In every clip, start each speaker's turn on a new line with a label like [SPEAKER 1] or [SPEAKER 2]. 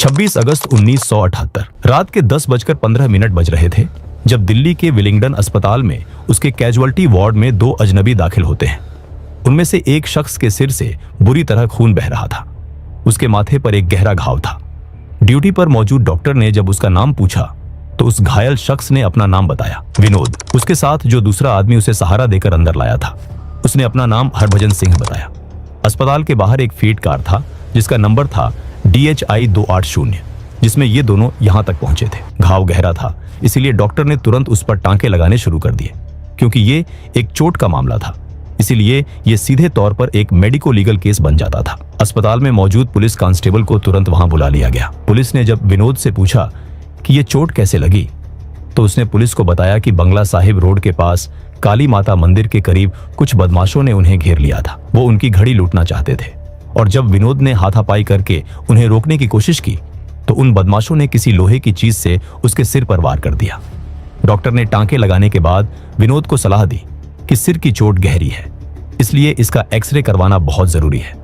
[SPEAKER 1] 26 अगस्त 1978 रात के 10:15 बज रहे थे जब दिल्ली के विलिंगडन अस्पताल में उसके कैजुअल्टी वार्ड में 2 अजनबी दाखिल होते हैं। उनमें से एक शख्स के सिर से बुरी तरह खून बह रहा था। उसके माथे पर एक गहरा घाव था। ड्यूटी पर मौजूद डॉक्टर ने जब उसका नाम पूछा तो उस घायल शख्स ने अपना नाम बताया, विनोद। उसके साथ जो दूसरा आदमी उसे सहारा देकर अंदर लाया था, उसने अपना नाम हरभजन सिंह बताया। अस्पताल के बाहर एक फीट कार था जिसका नंबर था DHI 280, जिसमें ये दोनों यहां तक पहुंचे थे। घाव गहरा था, इसीलिए डॉक्टर ने तुरंत उस पर टांके लगाने शुरू कर दिए। क्योंकि ये एक चोट का मामला था, इसीलिए ये सीधे तौर पर एक मेडिको लीगल केस बन जाता था। अस्पताल में मौजूद पुलिस कांस्टेबल को तुरंत वहां बुला लिया गया। पुलिस ने जब विनोद से पूछा कि ये चोट कैसे लगी, तो उसने पुलिस को बताया कि बंगला साहिब रोड के पास काली माता मंदिर के करीब कुछ बदमाशों ने उन्हें घेर लिया था। वो उनकी घड़ी लूटना चाहते थे और जब विनोद ने हाथापाई करके उन्हें रोकने की कोशिश की तो उन बदमाशों ने किसी लोहे की चीज से उसके सिर पर वार कर दिया। डॉक्टर ने टांके लगाने के बाद विनोद को सलाह दी कि सिर की चोट गहरी है, इसलिए इसका एक्सरे करवाना बहुत जरूरी है।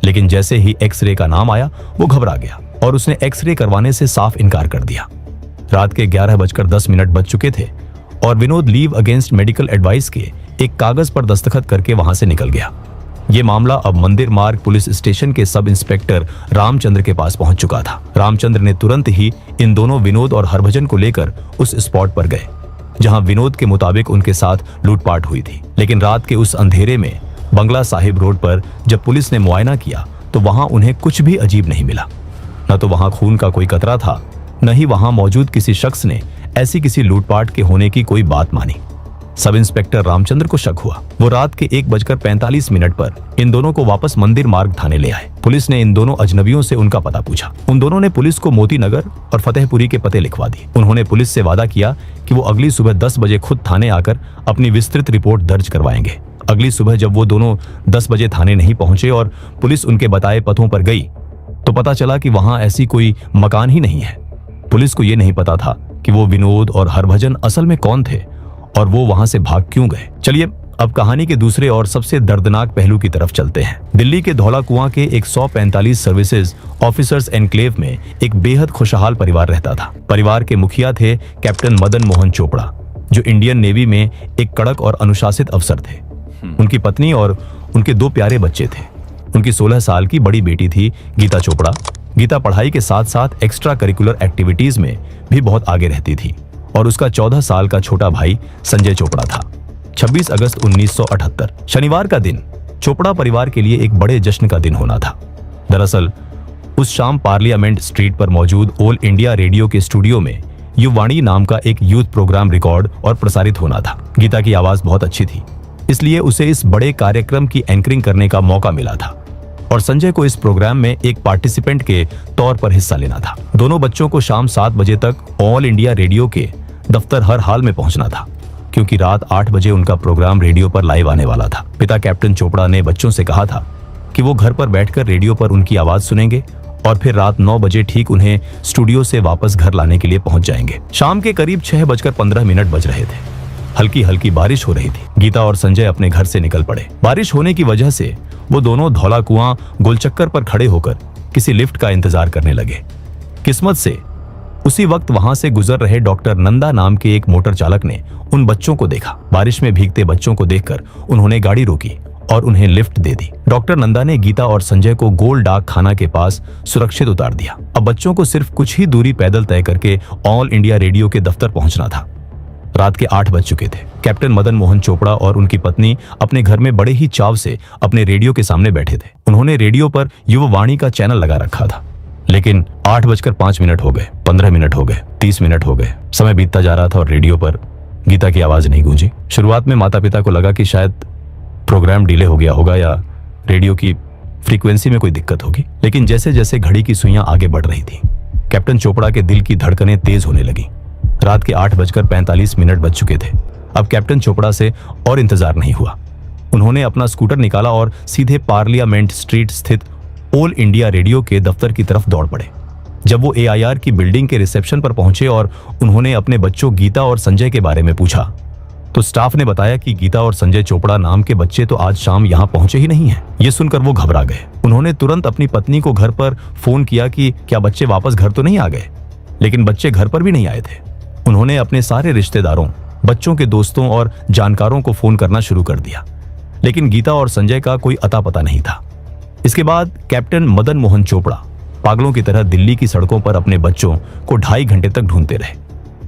[SPEAKER 1] लेकिन जैसे ही एक्सरे का नाम आया वो घबरा गया और उसने एक्सरे करवाने से साफ इनकार कर दिया। रात के 11:10 बज चुके थे और Vinod leave against medical advice के एक कागज पर दस्तखत करके वहां से निकल गया। ये मामला अब मंदिर मार्ग पुलिस स्टेशन के सब इंस्पेक्टर रामचंद्र के पास पहुंच चुका था। रामचंद्र ने तुरंत ही इन दोनों विनोद और हरभजन को लेकर उस स्पॉट पर गए जहां विनोद के मुताबिक उनके साथ लूटपाट हुई थी। लेकिन रात के उस अंधेरे में बंगला साहिब रोड पर जब पुलिस ने मुआयना किया तो वहां उन्हें कुछ भी अजीब नहीं मिला। न तो वहां खून का कोई कतरा था, न ही वहां मौजूद किसी शख्स ने ऐसी किसी लूटपाट के होने की कोई बात मानी। सब इंस्पेक्टर रामचंद्र को शक हुआ। वो रात के 1:45 पर इन दोनों को वापस मंदिर मार्ग थाने ले आए। पुलिस ने इन दोनों अजनबियों से उनका पता पूछा। उन दोनों ने पुलिस को मोती नगर और फतेहपुरी के पते लिखवा दिए। उन्होंने पुलिस से वादा किया कि वो अगली सुबह 10 बजे खुद थाने आकर अपनी विस्तृत रिपोर्ट दर्ज करवाएंगे। अगली सुबह जब वो दोनों 10 बजे थाने नहीं पहुंचे और पुलिस उनके बताए पथों पर गई तो पता चला कि वहां ऐसी कोई मकान ही नहीं है। पुलिस को ये नहीं पता था कि वो विनोद और हरभजन असल में कौन थे और वो वहां से भाग क्यों गए। चलिए अब कहानी के दूसरे और सबसे दर्दनाक पहलू की तरफ चलते हैं। दिल्ली के धौला कुआं के 145 सर्विसेज ऑफिसर्स एनक्लेव में एक बेहद खुशहाल परिवार रहता था। परिवार के मुखिया थे कैप्टन मदन मोहन चोपड़ा, जो इंडियन नेवी में एक कड़क और अनुशासित अफसर थे। उनकी पत्नी और उनके 2 प्यारे बच्चे थे। उनकी 16 साल की बड़ी बेटी थी गीता चोपड़ा। गीता पढ़ाई के साथ साथ एक्स्ट्रा करिकुलर एक्टिविटीज में भी बहुत आगे रहती थी और उसका 14 साल का छोटा भाई संजय चोपड़ा था। 26 अगस्त 1978 शनिवार का दिन चोपड़ा परिवार के लिए एक बड़े जश्न का दिन होना था। दरअसल उस शाम पार्लियामेंट स्ट्रीट पर मौजूद ऑल इंडिया रेडियो के स्टूडियो में युवाणी नाम का एक यूथ प्रोग्राम रिकॉर्ड और प्रसारित होना था। गीता की आवाज बहुत अच्छी थी, इसलिए उसे इस बड़े कार्यक्रम की एंकरिंग करने का मौका मिला था और संजय को इस प्रोग्राम में एक पार्टिसिपेंट के तौर पर हिस्सा लेना था। दोनों बच्चों को शाम 7 बजे तक ऑल इंडिया रेडियो के दफ्तर हर हाल में पहुंचना था, क्योंकि रात 8 बजे उनका प्रोग्राम रेडियो पर लाइव आने वाला था। पिता कैप्टन चोपड़ा ने बच्चों से कहा था कि वो घर पर बैठकर रेडियो पर उनकी आवाज सुनेंगे और फिर रात 9 बजे ठीक उन्हें स्टूडियो से वापस घर लाने के लिए पहुंच जाएंगे। शाम के करीब 6:15 बज रहे थे। हल्की हल्की बारिश हो रही थी। गीता और संजय अपने घर से निकल पड़े। बारिश होने की वजह से वो दोनों धौला कुआं गोलचक्कर पर खड़े होकर किसी लिफ्ट का इंतजार करने लगे। किस्मत से उसी वक्त वहां से गुजर रहे डॉक्टर नंदा नाम के एक मोटर चालक ने उन बच्चों को देखा। बारिश में भीगते बच्चों को देखकर उन्होंने गाड़ी रोकी और उन्हें लिफ्ट दे दी। डॉक्टर नंदा ने गीता और संजय को गोल डाक खाना के पास सुरक्षित उतार दिया। अब बच्चों को सिर्फ कुछ ही दूरी पैदल तय करके ऑल इंडिया रेडियो के दफ्तर पहुंचना था। रात के 8 बज चुके थे। कैप्टन मदन मोहन चोपड़ा और उनकी पत्नी अपने घर में बड़े ही चाव से अपने रेडियो के सामने बैठे थे। उन्होंने रेडियो पर युवावाणी का चैनल लगा रखा था। लेकिन 8:05 हो गए, 15 मिनट हो गए, 30 मिनट हो गए। समय बीतता जा रहा था और रेडियो पर गीता की आवाज नहीं गूंजी। शुरुआत में माता पिता को लगा कि शायद प्रोग्राम डिले हो गया होगा या रेडियो की फ्रीक्वेंसी में कोई दिक्कत होगी। लेकिन जैसे जैसे घड़ी की सुइयां आगे बढ़ रही थी, कैप्टन चोपड़ा के दिल की धड़कनें तेज होने लगी। रात के 8:45 बज चुके थे। अब कैप्टन चोपड़ा से और इंतजार नहीं हुआ। उन्होंने अपना स्कूटर निकाला और सीधे पार्लियामेंट स्ट्रीट स्थित ऑल इंडिया रेडियो के दफ्तर की तरफ दौड़ पड़े। जब वो AIR की बिल्डिंग के रिसेप्शन पर पहुंचे और उन्होंने अपने बच्चों गीता और संजय के बारे में पूछा, तो स्टाफ ने बताया कि गीता और संजय चोपड़ा नाम के बच्चे तो आज शाम यहां पहुंचे ही नहीं हैं। ये सुनकर वो घबरा गए। उन्होंने तुरंत अपनी पत्नी को घर पर फोन किया कि क्या बच्चे वापस घर तो नहीं आ गए, लेकिन बच्चे घर पर भी नहीं आए थे। उन्होंने अपने सारे रिश्तेदारों, बच्चों के दोस्तों और जानकारों को फोन करना शुरू कर दिया, लेकिन गीता और संजय का कोई अता पता नहीं था। इसके बाद कैप्टन मदन मोहन चोपड़ा पागलों की तरह दिल्ली की सड़कों पर अपने बच्चों को 2.5 घंटे तक ढूंढते रहे,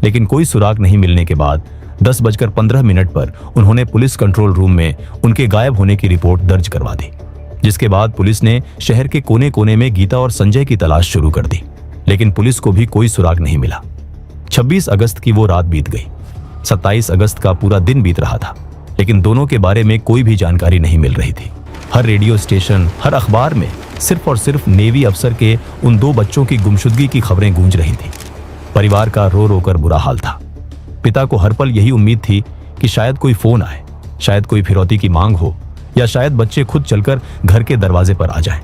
[SPEAKER 1] लेकिन कोई सुराग नहीं मिलने के बाद 10:15 पर उन्होंने पुलिस कंट्रोल रूम में उनके गायब होने की रिपोर्ट दर्ज करवा दी, जिसके बाद पुलिस ने शहर के कोने कोने में गीता और संजय की तलाश शुरू कर दी, लेकिन पुलिस को भी कोई सुराग नहीं मिला। 26 अगस्त की वो रात बीत गई। 27 अगस्त का पूरा दिन बीत रहा था, लेकिन दोनों के बारे में कोई भी जानकारी नहीं मिल रही थी। हर रेडियो स्टेशन, हर अखबार में सिर्फ और सिर्फ नेवी अफसर के उन 2 बच्चों की गुमशुदगी की खबरें गूंज रही थी। परिवार का रो रो कर बुरा हाल था। पिता को हर पल यही उम्मीद थी कि शायद कोई फोन आए, शायद कोई फिरौती की मांग हो, या शायद बच्चे खुद चलकर घर के दरवाजे पर आ जाएं।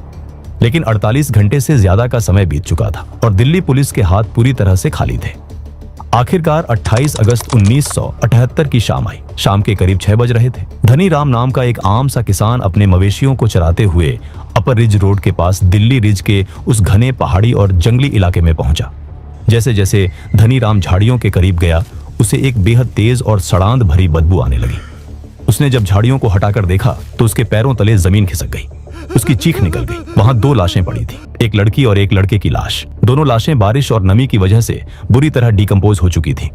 [SPEAKER 1] लेकिन 48 घंटे से ज्यादा का समय बीत चुका था और दिल्ली पुलिस के हाथ पूरी तरह से खाली थे। आखिरकार 28 अगस्त 1978 की शाम आई। शाम के करीब 6 बज रहे थे। धनी राम नाम का एक आम सा किसान अपने मवेशियों को चराते हुए अपर रिज रोड के पास दिल्ली रिज के उस घने पहाड़ी और जंगली इलाके में पहुंचा। जैसे जैसे धनी राम झाड़ियों के करीब गया, उसे एक बेहद तेज और सड़ांध भरी बदबू आने लगी। उसने जब झाड़ियों को हटाकर देखा तो उसके पैरों तले जमीन खिसक गई। उसकी चीख निकल गई। वहां 2 लाशें पड़ी थी, एक लड़की और एक लड़के की लाश। दोनों लाशें बारिश और नमी की वजह से बुरी तरह डिकम्पोज हो चुकी थी।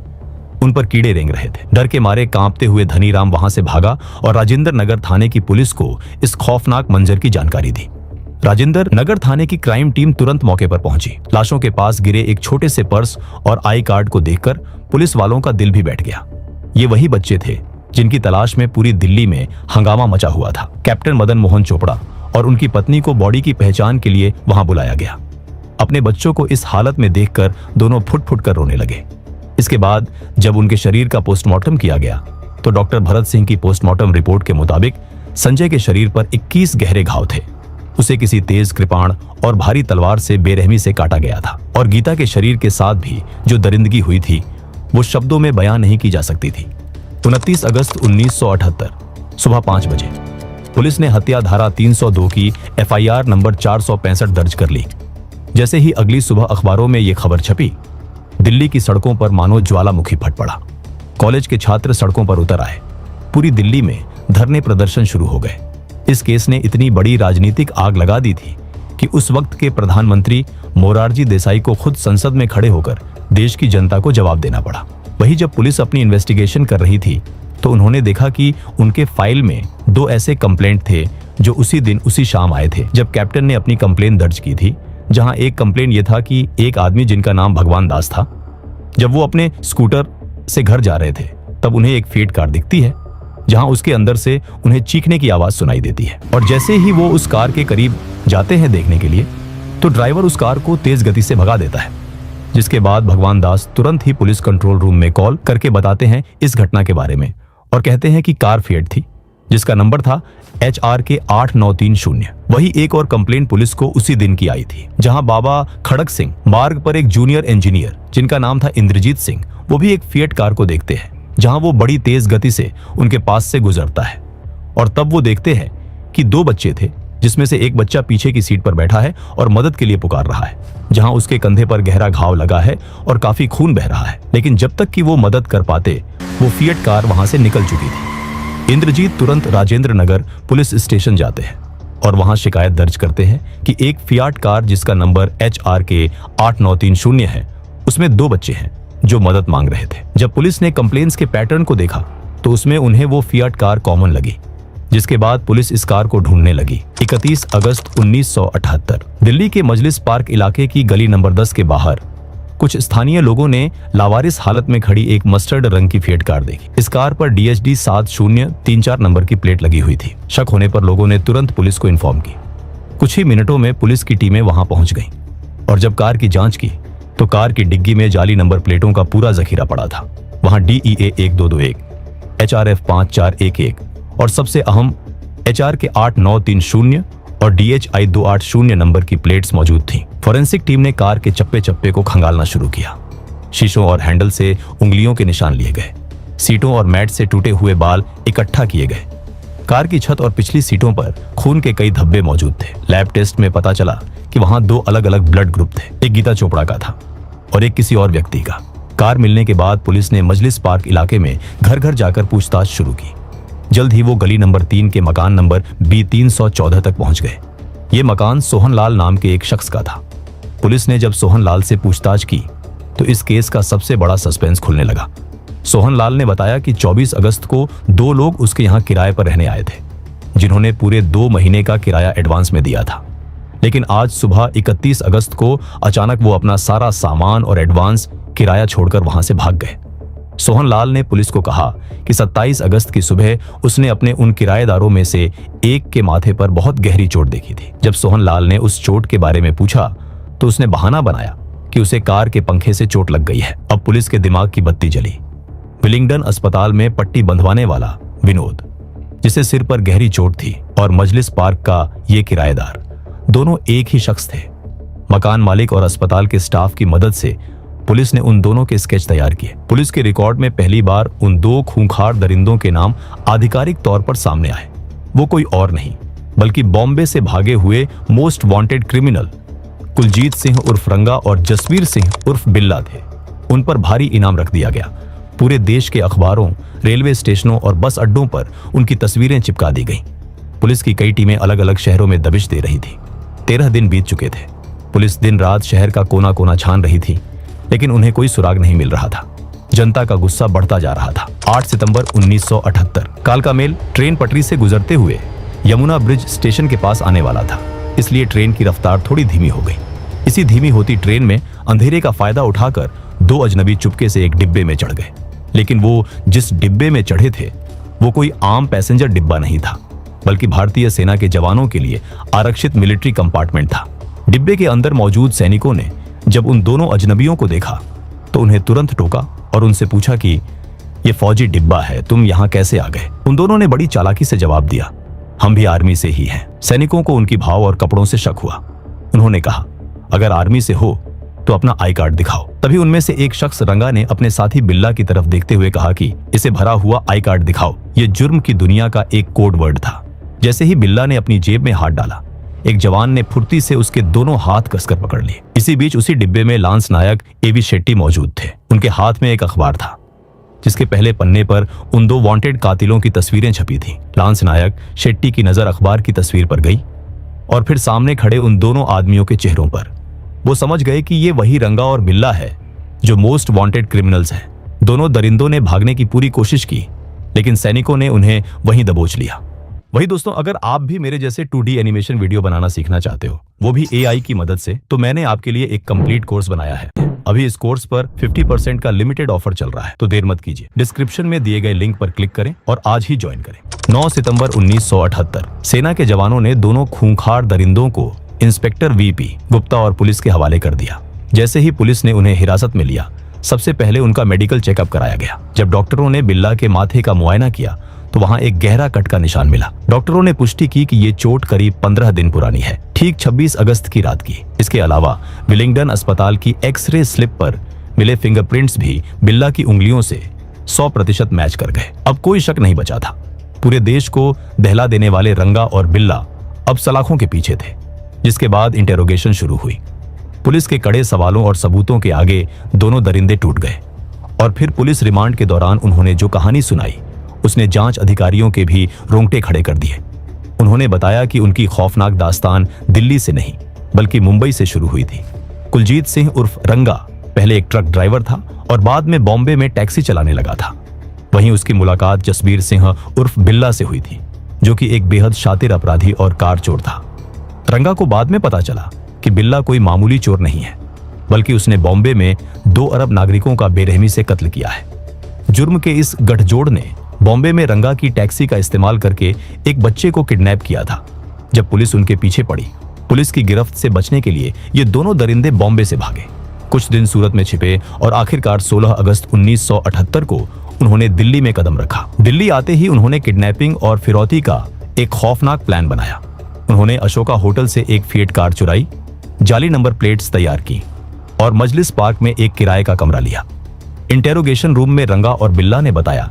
[SPEAKER 1] उन पर कीड़े रेंग रहे थे। डर के मारे कांपते हुए धनी राम वहां से भागा और राजेंद्र नगर थाने की पुलिस को इस खौफनाक मंजर की जानकारी दी। राजेंद्र नगर थाने की क्राइम टीम तुरंत मौके पर पहुंची। लाशों के पास गिरे एक छोटे से पर्स और आई कार्ड को देखकर पुलिस वालों का दिल भी बैठ गया। ये वही बच्चे थे जिनकी तलाश में पूरी दिल्ली में हंगामा मचा हुआ था। कैप्टन मदन मोहन चोपड़ा और उनकी पत्नी को बॉडी की पहचान के लिए वहां बुलाया गया। अपने बच्चों को इस हालत में देखकर दोनों फुट फुट कर रोने लगे। इसके बाद जब उनके शरीर का पोस्टमार्टम किया गया तो डॉक्टर भरत सिंह की पोस्टमार्टम रिपोर्ट के मुताबिक संजय के शरीर पर 21 गहरे घाव थे। उसे किसी तेज कृपाण और भारी तलवार से बेरहमी से काटा गया था। और गीता के शरीर के साथ भी जो दरिंदगी हुई थी वो शब्दों में बयां नहीं की जा सकती थी। 29 अगस्त 1978 सुबह 5 बजे पुलिस ने हत्या धारा 302 की FIR नंबर 465 दर्ज कर ली। जैसे ही अगली सुबह अखबारों में ये खबर छपी, दिल्ली की सड़कों पर मानो ज्वालामुखी फट पड़ा। कॉलेज के छात्र सड़कों पर उतर आए। पूरी दिल्ली में धरने प्रदर्शन शुरू हो गए। इस केस ने इतनी बड़ी राजनीतिक आग लगा दी थी कि उस वक्त के प्रधानमंत्री मोरारजी देसाई को खुद संसद में खड़े होकर देश की जनता को जवाब देना पड़ा। वही जब पुलिस अपनी इन्वेस्टिगेशन कर रही थी तो उन्होंने देखा कि उनके फाइल में 2 ऐसे कंप्लेंट थे जो उसी दिन उसी शाम आए थे जब कैप्टन ने अपनी कंप्लेन दर्ज की थी। जहां एक कंप्लेंट यह था कि एक आदमी जिनका नाम भगवान दास था, जब वो अपने स्कूटर से घर जा रहे थे तब उन्हें एक फिएट कार दिखती है जहां उसके अंदर से उन्हें चीखने की आवाज सुनाई देती है। और जैसे ही वो उस कार के करीब जाते हैं देखने के लिए तो ड्राइवर उस कार को तेज गति से भगा देता है, जिसके बाद भगवान दास तुरंत ही पुलिस कंट्रोल रूम में कॉल करके बताते हैं इस घटना के बारे में और कहते हैं कि कार फिएट थी जिसका नंबर था HRK 8930। वही एक और कंप्लेंट पुलिस को उसी दिन की आई थी जहां बाबा खड़क सिंह मार्ग पर एक जूनियर इंजीनियर जिनका नाम था इंद्रजीत सिंह, वो भी एक फिएट कार को देखते हैं जहां वो बड़ी तेज गति से उनके पास से गुजरता है। और तब वो देखते हैं कि 2 बच्चे थे जिसमें से एक बच्चा पीछे की सीट पर बैठा है और मदद के लिए पुकार रहा है, जहां उसके कंधे पर गहरा घाव लगा है और काफी खून बह रहा है। लेकिन जब तक कि वो मदद कर पाते वो फिएट कार वहां से निकल चुकी थी। इंद्रजीत तुरंत राजेंद्र नगर पुलिस स्टेशन जाते हैं और वहां शिकायत दर्ज करते हैं कि एक फिएट कार जिसका नंबर HRK 8930 है उसमें 2 बच्चे हैं जो मदद मांग रहे थे। जब पुलिस ने कंप्लेंट्स के पैटर्न को देखा तो उसमें उन्हें वो फिएट कार कॉमन लगी, जिसके बाद पुलिस इस कार को ढूंढने लगी। 31 अगस्त 1978 दिल्ली के मजलिस पार्क इलाके की गली नंबर 10 के बाहर कुछ स्थानीय लोगों ने लावारिस हालत में खड़ी एक मस्टर्ड रंग की फिएट कार देखी। इस कार पर DHD 7034 नंबर की प्लेट लगी हुई थी। शक होने पर लोगों ने तुरंत पुलिस को इन्फॉर्म की। कुछ ही मिनटों में पुलिस की टीमें वहां पहुंच गईं और जब कार की जांच की तो कार की डिग्गी में जाली नंबर प्लेटों का पूरा जखीरा पड़ा था। वहां DEA 1221, HRF 5411 और सबसे अहम HRK 8930 और DHI 280 नंबर की प्लेट्स मौजूद थीं। फॉरेंसिक टीम ने कार के चप्पे चप्पे को खंगालना शुरू किया। शीशों और हैंडल से उंगलियों के निशान लिए गए। सीटों और मैट से टूटे हुए बाल इकट्ठा किए गए। कार की छत और पिछली सीटों पर खून के कई धब्बे मौजूद थे। लैब टेस्ट में पता चला कि वहां 2 अलग अलग ब्लड ग्रुप थे, एक गीता चोपड़ा का था और एक किसी और व्यक्ति का। कार मिलने के बाद पुलिस ने मजलिस पार्क इलाके में घर घर जाकर पूछताछ शुरू की। जल्द ही वो गली नंबर 3 के मकान नंबर B314 तक पहुंच गए। ये मकान सोहन लाल नाम के एक शख्स का था। पुलिस ने जब सोहन लाल से पूछताछ की तो इस केस का सबसे बड़ा सस्पेंस खुलने लगा। सोहन लाल ने बताया कि 24 अगस्त को 2 लोग उसके यहाँ किराए पर रहने आए थे, जिन्होंने पूरे 2 महीने का किराया एडवांस में दिया था। लेकिन आज सुबह 31 अगस्त को अचानक वो अपना सारा सामान और एडवांस किराया छोड़कर वहां से भाग गए। सोहन लाल ने पुलिस को कहा कि 27 अगस्त की सुबह उसने अपने उन किराएदारों में से एक के माथे पर बहुत गहरी चोट देखी थी। जब सोहन लाल ने उस चोट के बारे में पूछा तो उसने बहाना बनाया कि उसे कार के पंखे से चोट लग गई है। अब पुलिस के दिमाग की बत्ती जली। विलिंगडन अस्पताल में पट्टी बंधवाने वाला विनोद, जिसे सिर पर गहरी चोट थी, और मजलिस पार्क का ये किराएदार, दोनों एक ही शख्स थे। मकान मालिक और अस्पताल के स्टाफ की मदद से पुलिस ने उन दोनों के स्केच तैयार किए। पुलिस के रिकॉर्ड में पहली बार उन 2 खूंखार दरिंदों के नाम आधिकारिक तौर पर सामने आए। वो कोई और नहीं बल्कि बॉम्बे से भागे हुए most wanted criminal Kuljeet Singh उर्फ रंगा और जसवीर सिंह उर्फ बिल्ला थे। उन पर भारी इनाम रख दिया गया। पूरे देश के अखबारों, रेलवे स्टेशनों और बस अड्डों पर उनकी तस्वीरें चिपका दी गईं। पुलिस की कई टीमें अलग अलग शहरों में दबिश दे रही थी। 13 दिन बीत चुके थे। पुलिस दिन रात शहर का कोना कोना छान रही थी, लेकिन उन्हें कोई सुराग नहीं मिल रहा था। जनता का गुस्सा बढ़ता जा रहा था। 8 सितंबर 1978 कालका मेल ट्रेन पटरी से गुजरते हुए यमुना ब्रिज स्टेशन के पास आने वाला था, इसलिए ट्रेन की रफ्तार थोड़ी धीमी हो गई। इसी धीमी होती ट्रेन में अंधेरे का फायदा उठाकर 2 अजनबी चुपके से एक डिब्बे में चढ़ गए। लेकिन वो जिस डिब्बे में चढ़े थे वो कोई आम पैसेंजर डिब्बा नहीं था, बल्कि भारतीय सेना के जवानों के लिए आरक्षित मिलिट्री कंपार्टमेंट था। डिब्बे के अंदर मौजूद सैनिकों ने जब उन दोनों अजनबियों को देखा तो उन्हें तुरंत टोका और उनसे पूछा कि ये फौजी डिब्बा है, तुम यहाँ कैसे आ गए? उन दोनों ने बड़ी चालाकी से जवाब दिया, हम भी आर्मी से ही हैं। सैनिकों को उनकी भाव और कपड़ों से शक हुआ। उन्होंने कहा, अगर आर्मी से हो तो अपना आई कार्ड दिखाओ। तभी उनमें से एक शख्स रंगा ने अपने साथी बिल्ला की तरफ देखते हुए कहा कि इसे भरा हुआ आई कार्ड दिखाओ। ये जुर्म की दुनिया का एक कोड वर्ड था। जैसे ही बिल्ला ने अपनी जेब में हाथ डाला, एक जवान ने फुर्ती से उसके दोनों हाथ कसकर पकड़ लिए। इसी बीच उसी डिब्बे में लांस नायक एवी शेट्टी मौजूद थे। उनके हाथ में एक अखबार था जिसके पहले पन्ने पर उन 2 वांटेड कातिलों की तस्वीरें छपी थीं। लांस नायक शेट्टी की नजर अखबार की तस्वीर पर गई और फिर सामने खड़े उन दोनों आदमियों के चेहरों पर। वो समझ गए कि ये वही रंगा और बिल्ला है जो मोस्ट वांटेड क्रिमिनल्स हैं। दोनों दरिंदों ने भागने की पूरी कोशिश की, लेकिन सैनिकों ने उन्हें वहीं दबोच लिया। वही दोस्तों, अगर आप भी मेरे जैसे 2D एनिमेशन वीडियो बनाना सीखना चाहते हो, वो भी AI की मदद से, तो मैंने आपके लिए एक कंप्लीट कोर्स बनाया है। अभी इस कोर्स पर 50% का लिमिटेड ऑफर चल रहा है, तो देर मत कीजिए। डिस्क्रिप्शन में दिए गए लिंक पर क्लिक करें और आज ही ज्वाइन करें। 9 सितंबर 1978 सेना के जवानों ने दोनों खूंखार दरिंदों को इंस्पेक्टर VP गुप्ता और पुलिस के हवाले कर दिया। जैसे ही पुलिस ने उन्हें हिरासत में लिया, सबसे पहले उनका मेडिकल चेकअप कराया गया। जब डॉक्टरों ने बिल्ला के माथे का मुआयना किया तो वहां एक गहरा कट का निशान मिला। डॉक्टरों ने पुष्टि की कि ये चोट करीब 15 दिन पुरानी है, ठीक 26 अगस्त की रात की। इसके अलावा विलिंगडन अस्पताल की एक्सरे स्लिप पर मिले फिंगरप्रिंट्स भी बिल्ला की उंगलियों से 100% मैच कर गए। अब कोई शक नहीं बचा था। पूरे देश को दहला देने वाले रंगा और बिल्ला अब सलाखों के पीछे थे। जिसके बाद इंटेरोगेशन शुरू हुई। पुलिस के कड़े सवालों और सबूतों के आगे दोनों दरिंदे टूट गए और फिर पुलिस रिमांड के दौरान उन्होंने जो कहानी सुनाई उसने जांच अधिकारियों के भी रोंगटे खड़े कर दिए। उन्होंने बताया कि उनकी खौफनाक दास्तान दिल्ली से नहीं बल्कि मुंबई से शुरू हुई थी। कुलजीत सिंह उर्फ रंगा पहले एक ट्रक ड्राइवर था और बाद में बॉम्बे में टैक्सी चलाने लगा था। वहीं उसकी मुलाकात जसवीर सिंह उर्फ बिल्ला से हुई थी, जो कि एक बेहद शातिर अपराधी और कार चोर था। रंगा को बाद में पता चला कि बिल्ला कोई मामूली चोर नहीं है, बल्कि उसने बॉम्बे में 2 अरब नागरिकों का बेरहमी से कत्ल किया है। जुर्म के इस गठजोड़ ने बॉम्बे में रंगा की टैक्सी का इस्तेमाल करके एक बच्चे को किडनैप किया था। जब पुलिस उनके पीछे पड़ी, पुलिस की गिरफ्त से बचने के लिए ये दोनों दरिंदे बॉम्बे से भागे। कुछ दिन सूरत में छिपे और आखिरकार 16 अगस्त 1978 को उन्होंने दिल्ली में कदम रखा। दिल्ली आते ही उन्होंने किडनैपिंग और फिरौती का एक खौफनाक प्लान बनाया। उन्होंने अशोका होटल से एक फिएट कार चुराई, जाली नंबर प्लेट्स तैयार की और मजलिस पार्क में एक किराए का कमरा लिया। इंटेरोगेशन रूम में रंगा और बिल्ला ने बताया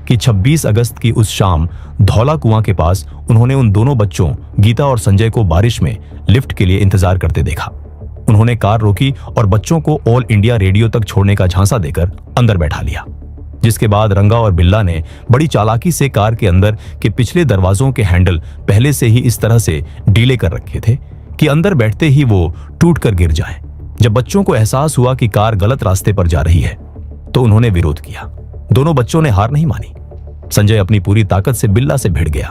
[SPEAKER 1] कि 26 अगस्त की उस शाम धौला कुआं के पास उन्होंने उन दोनों बच्चों गीता और संजय को बारिश में लिफ्ट के लिए इंतजार करते देखा। उन्होंने कार रोकी और बच्चों को ऑल इंडिया रेडियो तक छोड़ने का झांसा देकर अंदर बैठा लिया, जिसके बाद रंगा और बिल्ला ने बड़ी चालाकी से कार के अंदर के पिछले दरवाजों के हैंडल पहले से ही इस तरह से ढीले कर रखे थे कि अंदर बैठते ही वो टूटकर गिर जाएं। जब बच्चों को एहसास हुआ कि कार गलत रास्ते पर जा रही है तो उन्होंने विरोध किया। दोनों बच्चों ने हार नहीं मानी। संजय अपनी पूरी ताकत से बिल्ला से भिड़ गया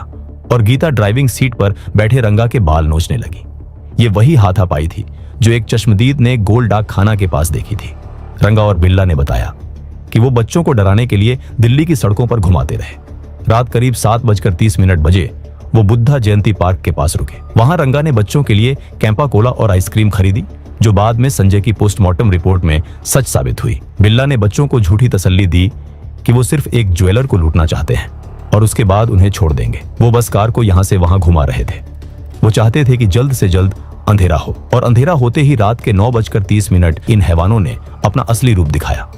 [SPEAKER 1] और गीता ड्राइविंग सीट पर बैठे रंगा के बाल नोचने लगी। ये वही हाथापाई थी जो एक चश्मदीद ने गोल डाक खाना के पास देखी थी। रंगा और बिल्ला ने बताया कि वो बच्चों को डराने के लिए दिल्ली की सड़कों पर घुमाते रहे। रात करीब 7:30 बजे वो बुद्धा जयंती पार्क के पास रुके। वहां रंगा ने बच्चों के लिए कैंपा कोला और आइसक्रीम खरीदी, जो बाद में संजय की पोस्टमार्टम रिपोर्ट में सच साबित हुई। बिल्ला ने बच्चों को झूठी तसल्ली दी कि वो सिर्फ एक ज्वेलर को लूटना चाहते हैं और उसके बाद उन्हें छोड़ देंगे। वो बस कार को यहां से वहां घुमा रहे थे। वो चाहते थे कि जल्द से जल्द अंधेरा हो, और अंधेरा होते ही रात के 9:30 इन हैवानों ने अपना असली रूप दिखाया।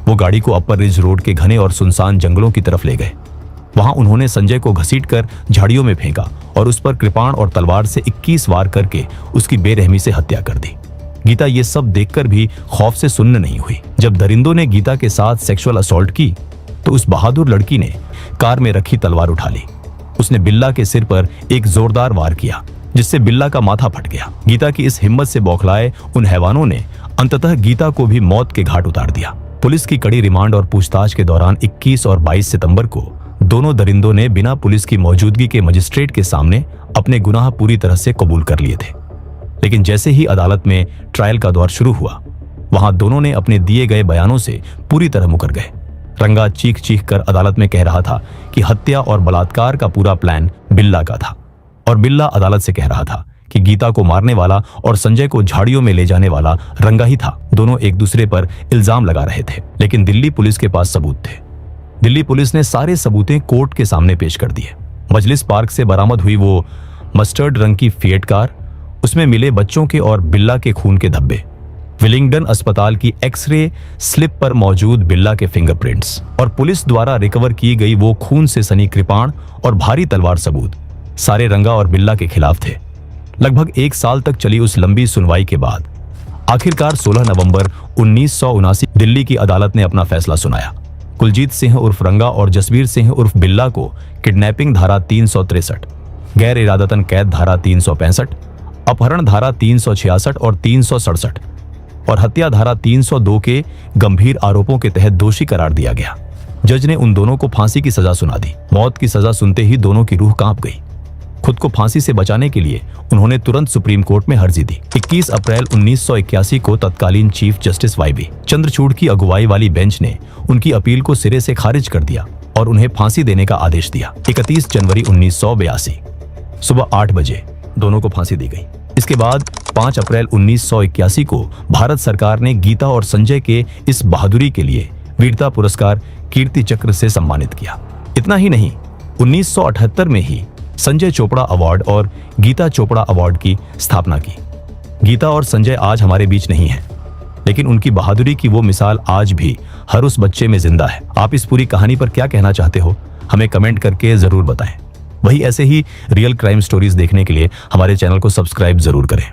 [SPEAKER 1] वो गाड़ी को अपर रिज रोड के घने और सुनसान जंगलों की तरफ ले गए। वहां उन्होंने संजय को घसीटकर झाड़ियों में फेंका और उस पर कृपाण और तलवार से 21 वार करके उसकी बेरहमी से हत्या कर दी। गीता ये सब देखकर भी खौफ से सुन्न नहीं हुई। जब दरिंदों ने गीता के साथ सेक्सुअल असॉल्ट की तो उस बहादुर लड़की ने कार में रखी तलवार उठा ली। उसने बिल्ला के सिर पर एक जोरदार वार किया, जिससे बिल्ला का माथा फट गया। गीता की इस हिम्मत से बौखलाए उन हैवानों ने अंततः गीता को भी मौत के घाट उतार दिया। पुलिस की कड़ी रिमांड और पूछताछ के दौरान 21 और 22 सितंबर को दोनों दरिंदों ने बिना पुलिस की मौजूदगी के मजिस्ट्रेट के सामने अपने गुनाह पूरी तरह से कबूल कर लिए थे। लेकिन जैसे ही अदालत में ट्रायल का दौर शुरू हुआ, वहां दोनों ने अपने दिए गए बयानों से पूरी तरह मुकर गए। रंगा चीख चीख कर अदालत में कह रहा था कि हत्या और बलात्कार का पूरा प्लान बिल्ला का था, और बिल्ला अदालत से कह रहा था कि गीता को मारने वाला और संजय को झाड़ियों में ले जाने वाला रंगा ही था। दोनों एक दूसरे पर इल्जाम लगा रहे थे, लेकिन दिल्ली पुलिस के पास सबूत थे। दिल्ली पुलिस ने सारे सबूतें कोर्ट के सामने पेश कर दिए। मजलिस पार्क से बरामद हुई वो मस्टर्ड रंग की फिएट कार, उसमें मिले बच्चों के और बिल्ला के खून के धब्बे, विलिंगडन अस्पताल की एक्सरे स्लिप पर मौजूद बिल्ला के फिंगरप्रिंट्स और पुलिस द्वारा रिकवर की गई वो खून से सनी कृपाण और भारी तलवार सबूत सारे रंगा और बिल्ला के खिलाफ थे। लगभग 1 साल तक चली उस लंबी सुनवाई के बाद आखिरकार 16 नवंबर 1979 दिल्ली की अदालत ने अपना फैसला सुनाया। कुलजीत सिंह उर्फ रंगा और जसवीर सिंह उर्फ बिल्ला को किडनैपिंग धारा 363, गैर इरादतन कैद धारा 365, अपहरण धारा 366 और 367 और हत्या धारा 302 के गंभीर आरोपों के तहत दोषी करार दिया गया। जज ने उन दोनों को फांसी की सजा सुना दी। मौत की सजा सुनते ही दोनों की रूह कांप गई। खुद को फांसी से बचाने के लिए उन्होंने तुरंत सुप्रीम कोर्ट में अर्जी दी। 21 अप्रैल 1981 को तत्कालीन चीफ जस्टिस वाई.बी. चंद्रचूड़ की अगुवाई वाली बेंच ने उनकी अपील को सिरे से खारिज कर दिया और उन्हें फांसी देने का आदेश दिया। 31 जनवरी 1982 सुबह 8 बजे दोनों को फांसी दी गई। इसके बाद 5 अप्रैल 1981 को भारत सरकार ने गीता और संजय के इस बहादुरी के लिए वीरता पुरस्कार कीर्ति चक्र से सम्मानित किया। इतना ही नहीं, 1978 में ही संजय चोपड़ा अवार्ड और गीता चोपड़ा अवार्ड की स्थापना की। गीता और संजय आज हमारे बीच नहीं हैं, लेकिन उनकी बहादुरी की वो मिसाल आज भी हर उस बच्चे में जिंदा है। आप इस पूरी कहानी पर क्या कहना चाहते हो, हमें कमेंट करके जरूर बताएं। वही ऐसे ही रियल क्राइम स्टोरीज देखने के लिए हमारे चैनल को सब्सक्राइब जरूर करें।